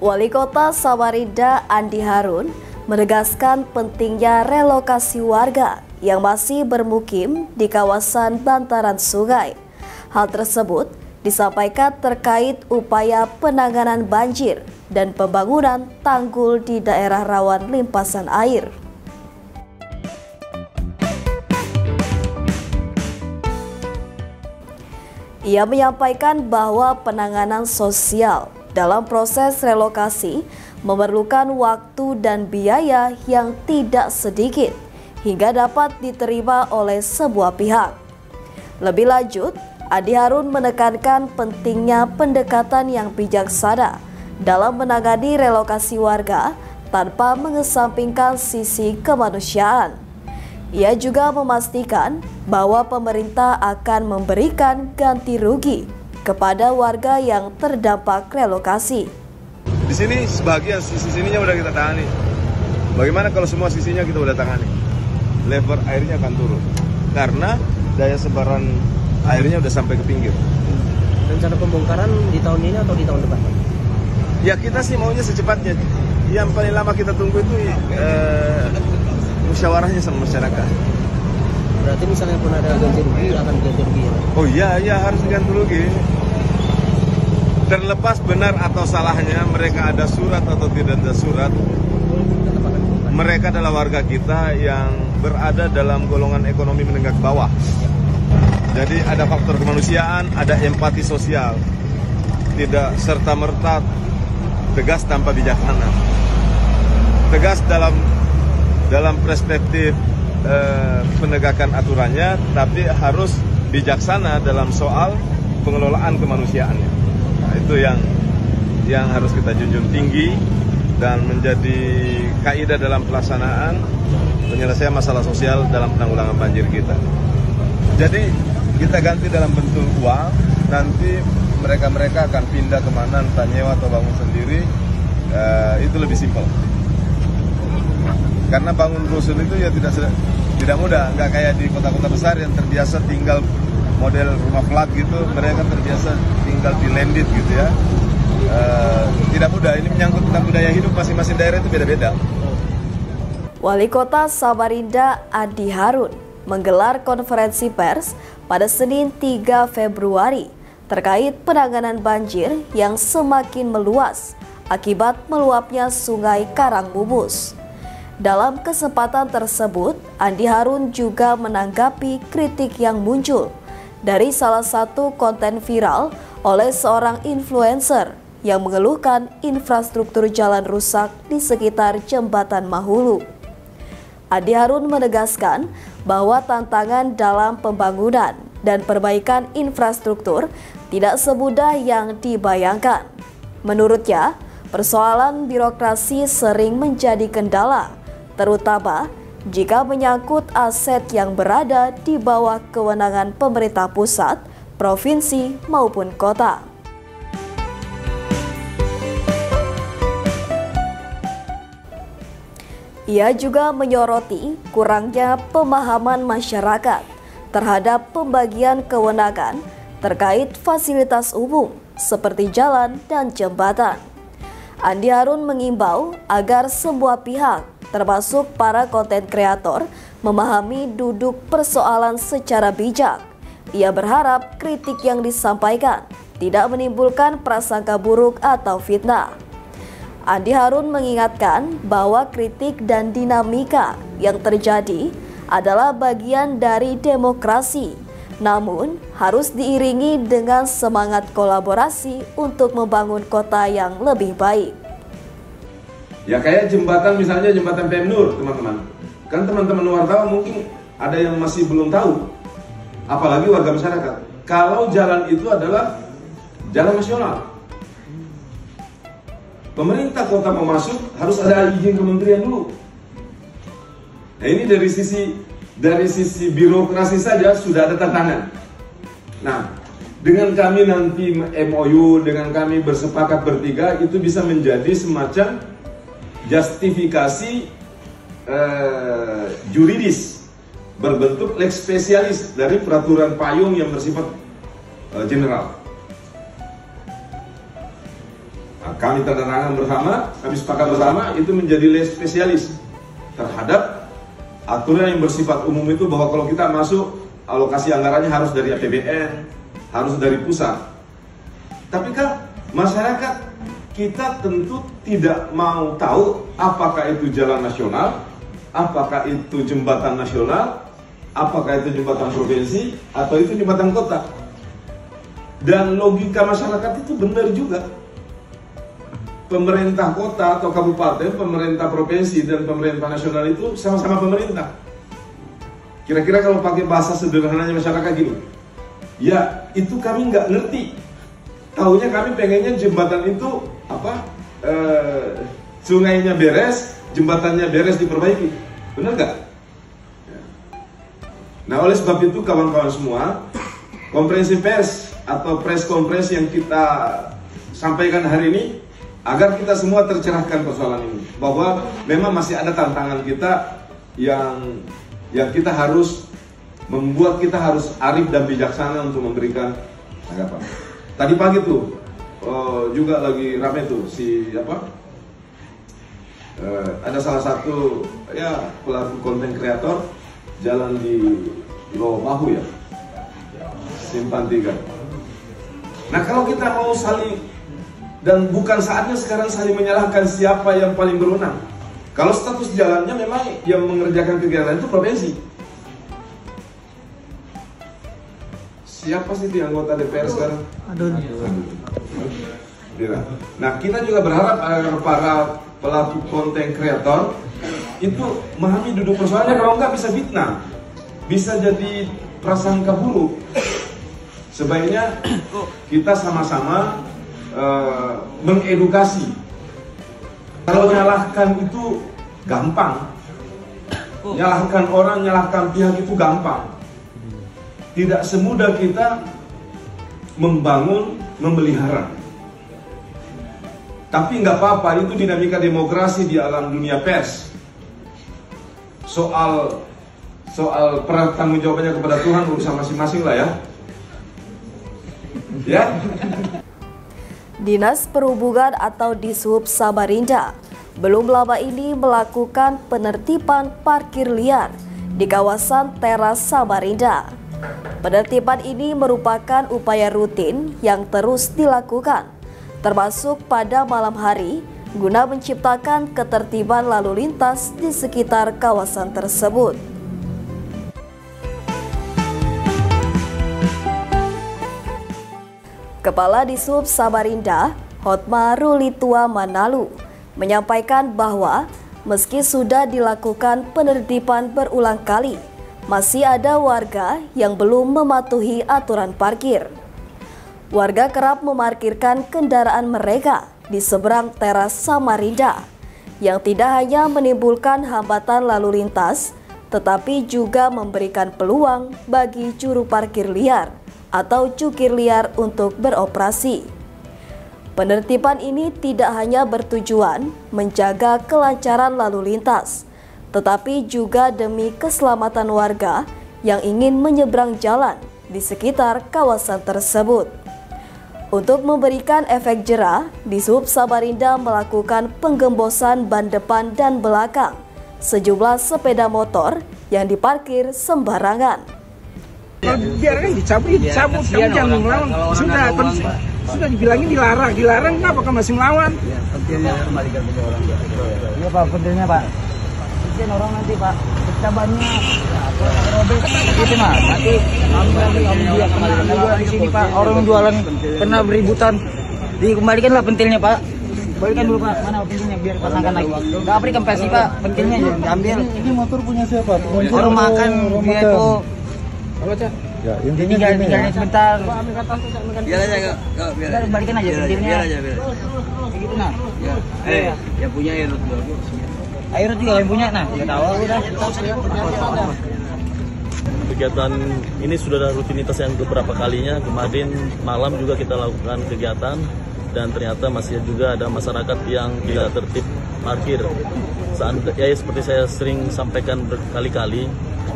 Wali Kota Samarinda Andi Harun menegaskan pentingnya relokasi warga yang masih bermukim di kawasan bantaran sungai. Hal tersebut disampaikan terkait upaya penanganan banjir dan pembangunan tanggul di daerah rawan limpasan air. Ia menyampaikan bahwa penanganan sosial dalam proses relokasi memerlukan waktu dan biaya yang tidak sedikit hingga dapat diterima oleh sebuah pihak. Lebih lanjut, Andi Harun menekankan pentingnya pendekatan yang bijaksana dalam menangani relokasi warga tanpa mengesampingkan sisi kemanusiaan. Ia juga memastikan bahwa pemerintah akan memberikan ganti rugi kepada warga yang terdampak relokasi. Di sini sebagian sisi sininya udah kita tangani. Bagaimana kalau semua sisinya kita udah tangani? Level airnya akan turun karena daya sebaran airnya udah sampai ke pinggir. Rencana pembongkaran di tahun ini atau di tahun depan? Ya kita sih maunya secepatnya. Yang paling lama kita tunggu itu musyawarahnya sama masyarakat. Berarti misalnya pun ada ganti rugi akan ganti rugi ya? Oh iya harus ganti rugi. Terlepas benar atau salahnya mereka ada surat atau tidak ada surat, mereka adalah warga kita yang berada dalam golongan ekonomi menengah ke bawah. Jadi ada faktor kemanusiaan, ada empati sosial, tidak serta-merta tegas tanpa bijaksana. Tegas dalam perspektif penegakan aturannya, tapi harus bijaksana dalam soal pengelolaan kemanusiaannya. Nah, itu yang harus kita junjung tinggi dan menjadi kaidah dalam pelaksanaan penyelesaian masalah sosial dalam penanggulangan banjir kita. Jadi kita ganti dalam bentuk uang, nanti mereka akan pindah kemana, entah nyewa atau bangun sendiri, itu lebih simpel. Karena bangun rusun itu ya tidak mudah, nggak kayak di kota-kota besar yang terbiasa tinggal model rumah flat gitu, mereka terbiasa tinggal di landed gitu ya. Tidak mudah, ini menyangkut tentang budaya hidup masing-masing daerah itu beda-beda. Wali Kota Samarinda Andi Harun menggelar konferensi pers pada Senin 3 Februari terkait penanganan banjir yang semakin meluas akibat meluapnya Sungai Karangmumus. Dalam kesempatan tersebut, Andi Harun juga menanggapi kritik yang muncul dari salah satu konten viral oleh seorang influencer yang mengeluhkan infrastruktur jalan rusak di sekitar Jembatan Mahulu. Andi Harun menegaskan bahwa tantangan dalam pembangunan dan perbaikan infrastruktur tidak semudah yang dibayangkan. Menurutnya, persoalan birokrasi sering menjadi kendala, terutama jika menyangkut aset yang berada di bawah kewenangan pemerintah pusat, provinsi maupun kota. Ia juga menyoroti kurangnya pemahaman masyarakat terhadap pembagian kewenangan terkait fasilitas umum seperti jalan dan jembatan. Andi Harun mengimbau agar semua pihak, termasuk para konten kreator, memahami duduk persoalan secara bijak. Ia berharap kritik yang disampaikan tidak menimbulkan prasangka buruk atau fitnah. Andi Harun mengingatkan bahwa kritik dan dinamika yang terjadi adalah bagian dari demokrasi, namun harus diiringi dengan semangat kolaborasi untuk membangun kota yang lebih baik. Ya kayak jembatan, misalnya jembatan Pemnur, teman-teman. Kan teman-teman wartawan mungkin ada yang masih belum tahu, apalagi warga masyarakat. Kalau jalan itu adalah jalan nasional, pemerintah kota mau masuk harus ada izin kementerian dulu. Nah ini dari sisi birokrasi saja sudah ada tantangan. Nah dengan kami nanti MOU, dengan kami bersepakat bertiga, itu bisa menjadi semacam justifikasi juridis berbentuk lex spesialis dari peraturan payung yang bersifat general. Nah, kami tanda tangan bersama, kami sepakat bersama itu menjadi list spesialis terhadap aturan yang bersifat umum itu, bahwa kalau kita masuk alokasi anggarannya harus dari APBN, harus dari pusat. Tapi kan masyarakat kita tentu tidak mau tahu apakah itu jalan nasional, apakah itu jembatan nasional, apakah itu jembatan provinsi, atau itu jembatan kota. Dan logika masyarakat itu benar juga. Pemerintah kota atau kabupaten, pemerintah provinsi, dan pemerintah nasional itu sama-sama pemerintah. Kira-kira kalau pakai bahasa sederhananya masyarakat gini, ya itu kami nggak ngerti. Taunya kami pengennya jembatan itu sungainya beres, jembatannya beres, diperbaiki. Benar nggak? Nah, oleh sebab itu kawan-kawan semua, konferensi pers atau press conference yang kita sampaikan hari ini, agar kita semua tercerahkan persoalan ini, bahwa memang masih ada tantangan kita yang kita harus membuat kita harus arif dan bijaksana untuk memberikan tanggapan. Tadi pagi tuh juga lagi rame tuh ada salah satu pelaku konten kreator jalan di Lomahu ya, Simpang 3. Nah, kalau kita mau saling, dan bukan saatnya sekarang saling menyalahkan siapa yang paling berwenang. Kalau status jalannya memang yang mengerjakan kegiatan itu provinsi. Siapa sih di anggota DPR sekarang? Aduh. Nah, kita juga berharap agar para pelaku konten kreator itu memahami duduk persoalannya, kalau enggak bisa fitnah, bisa jadi prasangka buruk. Sebaiknya kita sama-sama mengedukasi. Kalau nyalahkan itu gampang, nyalahkan orang, nyalahkan pihak itu gampang. Tidak semudah kita membangun, memelihara. Tapi nggak apa-apa, itu dinamika demokrasi di alam dunia pers. Soal pertanggungjawabannya kepada Tuhan, urusan masing-masing lah ya. Ya. Dinas Perhubungan atau Dishub Samarinda belum lama ini melakukan penertiban parkir liar di kawasan teras Samarinda. Penertiban ini merupakan upaya rutin yang terus dilakukan, termasuk pada malam hari, guna menciptakan ketertiban lalu lintas di sekitar kawasan tersebut. Kepala Dishub Samarinda, Hotma Rulitua Manalu, menyampaikan bahwa meski sudah dilakukan penertiban berulang kali, masih ada warga yang belum mematuhi aturan parkir. Warga kerap memarkirkan kendaraan mereka di seberang teras Samarinda, yang tidak hanya menimbulkan hambatan lalu lintas, tetapi juga memberikan peluang bagi juru parkir liar atau cukir liar untuk beroperasi. Penertiban ini tidak hanya bertujuan menjaga kelancaran lalu lintas, tetapi juga demi keselamatan warga yang ingin menyeberang jalan di sekitar kawasan tersebut. Untuk memberikan efek jera, Dishub Samarinda melakukan penggembosan ban depan dan belakang sejumlah sepeda motor yang diparkir sembarangan. Biarkan dicabut, kamu jangan melawan. Sudah dibilangin dilarang, kenapa kamu masih melawan? Pentilnya kembalikan ke orang. Iya Pak, pentilnya Pak. Pentil orang nanti Pak, cabannya robek gitu Mas. Nanti kami dia kembalikan di sini Pak. Orang jualan pernah beributan. Dikembalikanlah pentilnya Pak. Balikan dulu Pak, mana pentilnya biar pasangkan lagi. Enggak berikan pesi Pak, pentilnya jangan diambil. Ini motor punya siapa? Orang makan dia itu. Ya, intinya tinggalnya sebentar. Biar aja biar. Balikan aja pentilnya. Biar aja. Gitu nah. Ya. Yang punya Airut juga. Airut juga yang punya nah. Enggak tahu udah. Kegiatan ini sudah ada rutinitas yang beberapa kalinya. Kemarin malam juga kita lakukan kegiatan dan ternyata masih juga ada masyarakat yang tidak tertib parkir. Ya seperti saya sering sampaikan berkali-kali,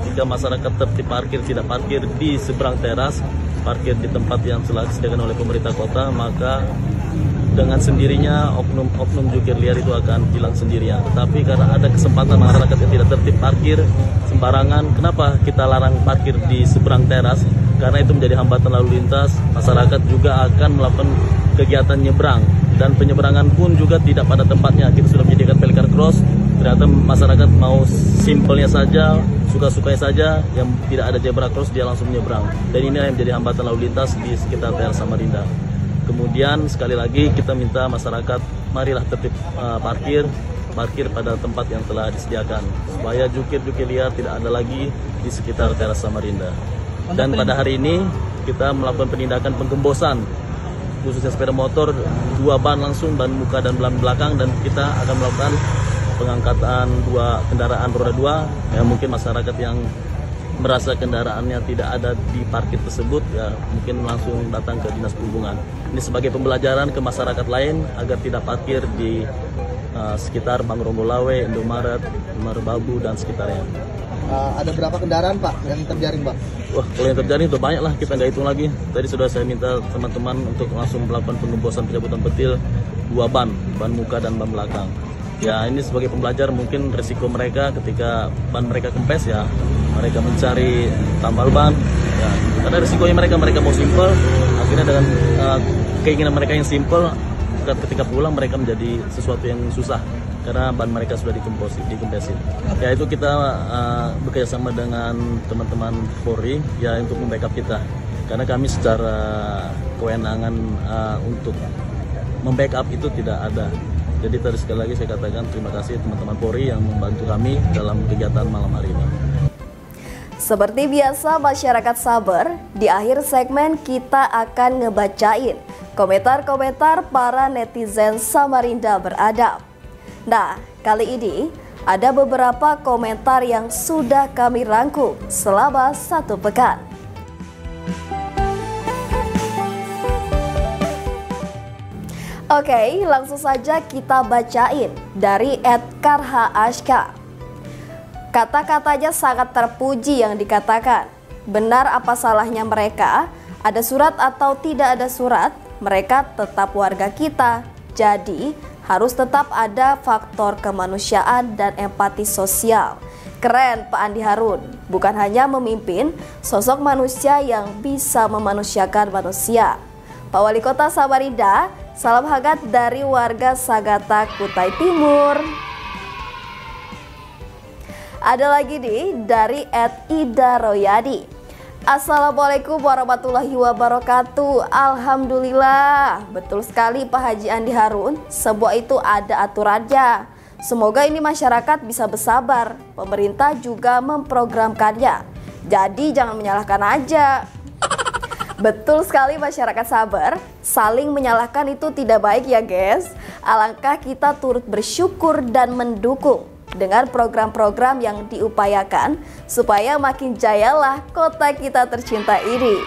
jika masyarakat tertib parkir, tidak parkir di seberang teras, parkir di tempat yang telah disediakan oleh pemerintah kota, maka dengan sendirinya oknum jukir liar itu akan hilang sendirian. Tetapi karena ada kesempatan masyarakat yang tidak tertib parkir sembarangan, kenapa kita larang parkir di seberang teras? Karena itu menjadi hambatan lalu lintas, masyarakat juga akan melakukan kegiatan nyebrang. Dan penyeberangan pun juga tidak pada tempatnya. Kita sudah menyediakan pelikan cross, ternyata masyarakat mau simpelnya saja, suka-sukanya saja, yang tidak ada zebra cross dia langsung menyeberang. Dan ini yang menjadi hambatan lalu lintas di sekitar daerah Samarinda. Kemudian sekali lagi kita minta masyarakat marilah tertib parkir pada tempat yang telah disediakan supaya jukir-jukir liar tidak ada lagi di sekitar daerah Samarinda. Dan pada hari ini kita melakukan penindakan penggembosan khususnya sepeda motor 2 ban langsung, ban muka dan ban belakang, dan kita akan melakukan pengangkatan 2 kendaraan roda 2 yang mungkin masyarakat yang merasa kendaraannya tidak ada di parkir tersebut ya mungkin langsung datang ke Dinas Perhubungan. Ini sebagai pembelajaran ke masyarakat lain agar tidak parkir di sekitar Bang Ronggolawe, Indomaret, Merbabu dan sekitarnya. Ada berapa kendaraan Pak yang terjaring Pak? Wah, kalau yang terjaring itu banyak lah, kita nggak hitung lagi. Tadi sudah saya minta teman-teman untuk langsung melakukan pengembosan pencabutan petil 2 ban muka dan ban belakang. Ya ini sebagai pembelajar mungkin resiko mereka ketika ban mereka kempes ya mereka mencari tambal ban ya, karena resikonya mereka mau simpel, akhirnya dengan keinginan mereka yang simpel ketika pulang mereka menjadi sesuatu yang susah karena ban mereka sudah dikempesin. Ya itu kita bekerjasama dengan teman-teman Polri ya untuk membackup kita karena kami secara kewenangan untuk membackup itu tidak ada. Jadi tadi sekali lagi saya katakan terima kasih teman-teman Polri yang membantu kami dalam kegiatan malam hari ini. Seperti biasa masyarakat sabar, di akhir segmen kita akan ngebacain komentar-komentar para netizen Samarinda beradab. Nah, kali ini ada beberapa komentar yang sudah kami rangkum selama 1 pekan. Oke, langsung saja kita bacain dari @karhaashka. Kata-katanya sangat terpuji yang dikatakan. Benar apa salahnya mereka? Ada surat atau tidak ada surat, mereka tetap warga kita. Jadi, harus tetap ada faktor kemanusiaan dan empati sosial. Keren Pak Andi Harun, bukan hanya memimpin, sosok manusia yang bisa memanusiakan manusia. Pak Wali Kota Samarinda, salam hangat dari warga Sagata, Kutai Timur. Ada lagi nih dari @Ida Royadi. Assalamualaikum warahmatullahi wabarakatuh. Alhamdulillah. Betul sekali Pak Haji Andi Harun, semua itu ada aturannya. Semoga ini masyarakat bisa bersabar. Pemerintah juga memprogramkannya. Jadi jangan menyalahkan aja. Betul sekali masyarakat sabar, saling menyalahkan itu tidak baik ya guys. Alangkah kita turut bersyukur dan mendukung dengan program-program yang diupayakan supaya makin jayalah kota kita tercinta ini.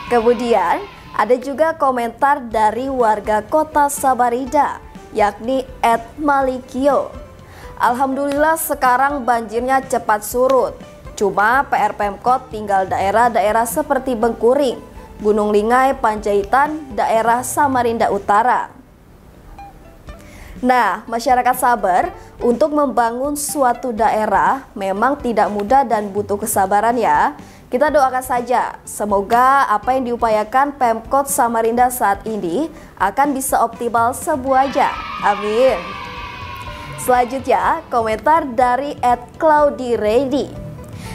Kemudian ada juga komentar dari warga kota Samarinda yakni @Malikio. Alhamdulillah sekarang banjirnya cepat surut. Cuma PR Pemkot tinggal daerah-daerah seperti Bengkuring, Gunung Lingai, Panjaitan, daerah Samarinda Utara. Nah, masyarakat sabar, untuk membangun suatu daerah memang tidak mudah dan butuh kesabaran ya. Kita doakan saja, semoga apa yang diupayakan Pemkot Samarinda saat ini akan bisa optimal semuanya. Amin. Selanjutnya, komentar dari @CloudyReady.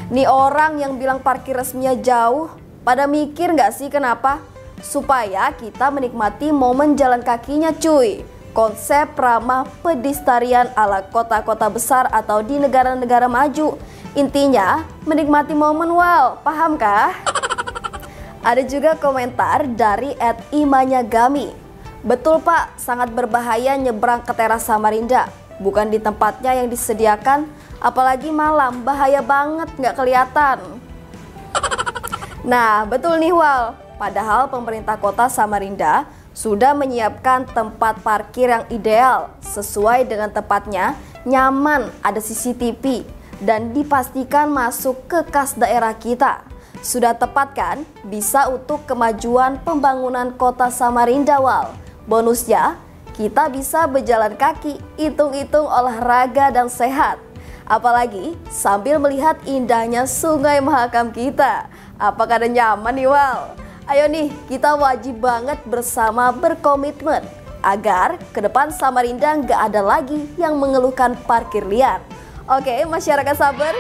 Nih orang yang bilang parkir resminya jauh, pada mikir nggak sih kenapa? Supaya kita menikmati momen jalan kakinya cuy. Konsep ramah pedestrian ala kota-kota besar atau di negara-negara maju. Intinya menikmati momen wow, paham kah? Ada juga komentar dari @Imanyagami. Betul Pak, sangat berbahaya nyebrang ke teras Samarinda. Bukan di tempatnya yang disediakan, apalagi malam, bahaya banget nggak kelihatan. Nah betul nih Wal, padahal pemerintah kota Samarinda sudah menyiapkan tempat parkir yang ideal, sesuai dengan tempatnya, nyaman, ada CCTV, dan dipastikan masuk ke kas daerah kita. Sudah tepat kan? Bisa untuk kemajuan pembangunan kota Samarinda Wal. Bonusnya, kita bisa berjalan kaki, hitung-hitung olahraga dan sehat. Apalagi sambil melihat indahnya Sungai Mahakam kita. Apakah ada nyaman nih, Wal? Ayo nih, kita wajib banget bersama berkomitmen agar ke depan Samarinda nggak ada lagi yang mengeluhkan parkir liar. Oke, masyarakat Sabar.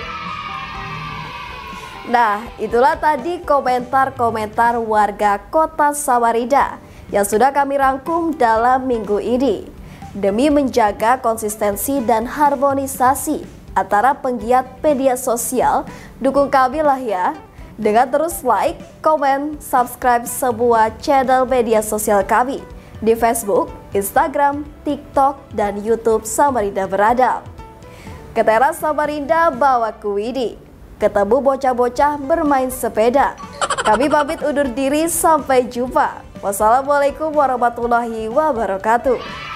Nah, itulah tadi komentar-komentar warga Kota Samarinda yang sudah kami rangkum dalam minggu ini. Demi menjaga konsistensi dan harmonisasi antara penggiat media sosial, dukung kami lah ya. Dengan terus like, komen, subscribe semua channel media sosial kami di Facebook, Instagram, TikTok, dan YouTube Samarinda Beradab. Ke teras Samarinda bawa Kuidi, ketemu bocah-bocah bermain sepeda. Kami pamit undur diri, sampai jumpa. Wassalamualaikum warahmatullahi wabarakatuh.